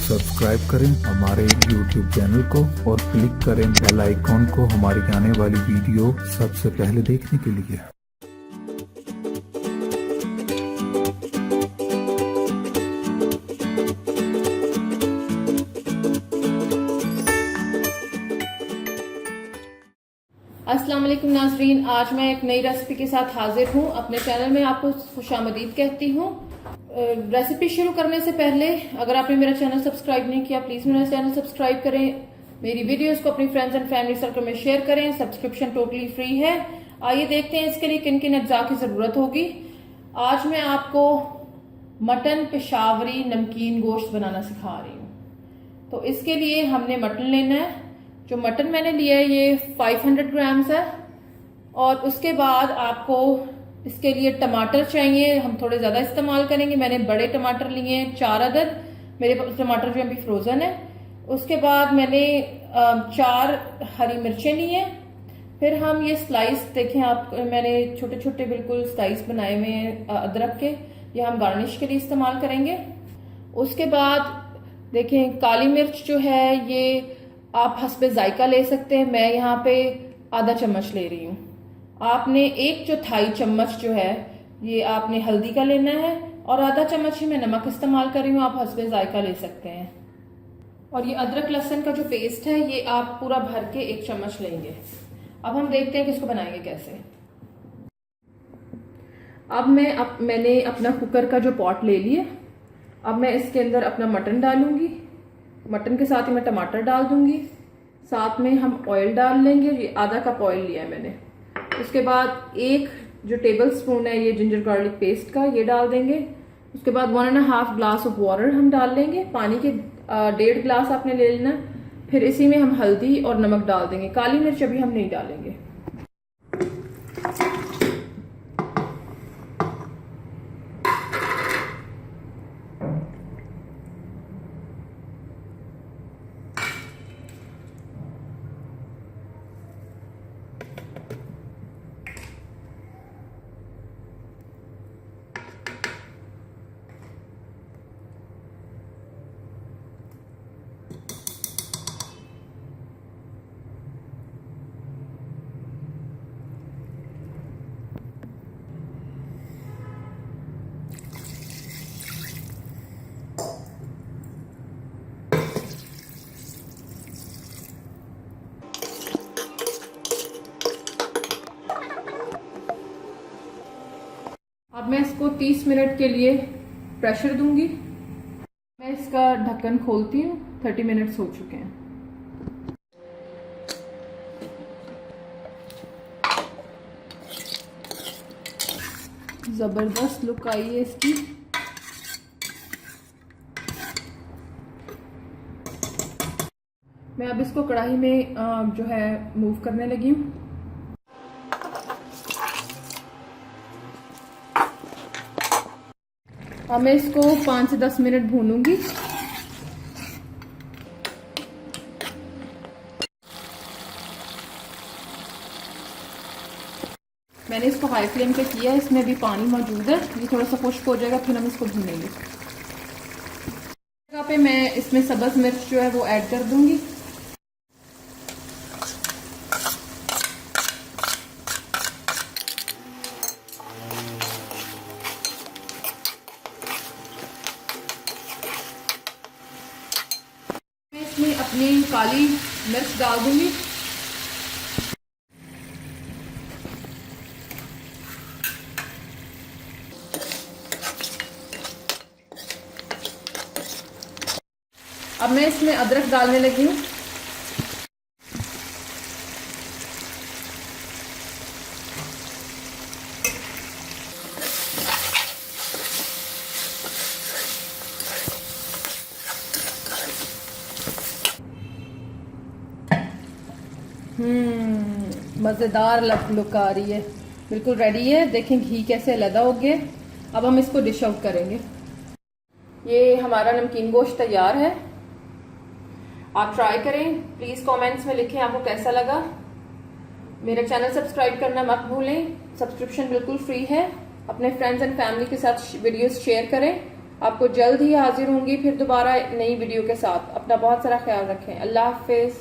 Subscribe करें हमारे YouTube channel को और क्लिक करें बेल आइकॉन को हमारी आने वाली वीडियो सबसे पहले देखने के लिए। अस्सलाम वालेकुम नाज़रीन, आज मैं एक नई रेसिपी के साथ हाजिर हूँ। अपने चैनल में आपको खुशामदीद कहती हूँ। रेसिपी शुरू करने से पहले अगर आपने मेरा चैनल सब्सक्राइब नहीं किया, प्लीज मेरा चैनल सब्सक्राइब करें। मेरी वीडियोस को अपनी फ्रेंड्स एंड फैमिली सर्कल में शेयर करें। सब्सक्रिप्शन टोटली फ्री है। आइए देखते हैं इसके लिए किन किन अज्जा की जरूरत होगी। आज मैं आपको मटन पेशावरी नमकीन गोश्त बनाना सिखा रही हूँ। तो इसके लिए हमने मटन लेना है। जो मटन मैंने लिया है ये 500 ग्राम्स है। और उसके बाद आपको इसके लिए टमाटर चाहिए, हम थोड़े ज्यादा इस्तेमाल करेंगे। मैंने बड़े टमाटर लिए हैं 4 अदद। मेरे टमाटर जो अभी फ्रोजन है। उसके बाद मैंने 4 हरी मिर्चें ली हैं। फिर हम ये स्लाइस देखें आप, मैंने छोटे छोटे बिल्कुल स्लाइस बनाए हुए हैं अदरक के। ये हम गार्निश के लिए इस्तेमाल करेंगे। उसके बाद देखें काली मिर्च जो है ये आप हस्बे जायका ले सकते हैं। मैं यहाँ पे आधा चम्मच ले रही हूँ। आपने 1/4 चम्मच जो है ये आपने हल्दी का लेना है और आधा चम्मच ही मैं नमक इस्तेमाल कर रही हूँ। आप हस्बे जायका ले सकते हैं। और ये अदरक लहसुन का जो पेस्ट है ये आप पूरा भर के 1 चम्मच लेंगे। अब हम देखते हैं कि इसको बनाएंगे कैसे। अब मैंने अपना कुकर का जो पॉट ले लिया। अब मैं इसके अंदर अपना मटन डालूंगी। मटन के साथ ही मैं टमाटर डाल दूंगी। साथ में हम ऑयल डाल लेंगे। ये आधा कप ऑयल लिया है मैंने। उसके बाद 1 जो टेबल स्पून है ये जिंजर गार्लिक पेस्ट का ये डाल देंगे। उसके बाद 1.5 ग्लास ऑफ वाटर हम डाल लेंगे। पानी के 1.5 ग्लास आपने ले लेना। फिर इसी में हम हल्दी और नमक डाल देंगे। काली मिर्च अभी हम नहीं डालेंगे। अब मैं इसको 30 मिनट के लिए प्रेशर दूंगी। मैं इसका ढक्कन खोलती हूँ। 30 मिनट्स हो चुके हैं। जबरदस्त लुक आई है इसकी। मैं अब इसको कढ़ाई में जो है मूव करने लगी हूँ। अब मैं इसको 5 से 10 मिनट भूनूंगी। मैंने इसको हाई फ्लेम पे किया है। इसमें भी पानी मौजूद है। ये थोड़ा सा खुश्क हो जाएगा फिर हम इसको भूनेंगे। जगह पे मैं इसमें सब्ज मिर्च जो है वो ऐड कर दूंगी। इसमें अपनी काली मिर्च डाल दूंगी। अब मैं इसमें अदरक डालने लगी हूँ। मजेदार लुक आ रही है। बिल्कुल रेडी है। देखें घी कैसे अलग हो गया। अब हम इसको डिश आउट करेंगे। ये हमारा नमकीन गोश्त तैयार है। आप ट्राई करें। प्लीज कमेंट्स में लिखें आपको कैसा लगा। मेरा चैनल सब्सक्राइब करना मत भूलें। सब्सक्रिप्शन बिल्कुल फ्री है। अपने फ्रेंड्स एंड फैमिली के साथ वीडियोस शेयर करें। आपको जल्द ही हाजिर होंगी फिर दोबारा नई वीडियो के साथ। अपना बहुत सारा ख्याल रखें। अल्लाह हाफिज।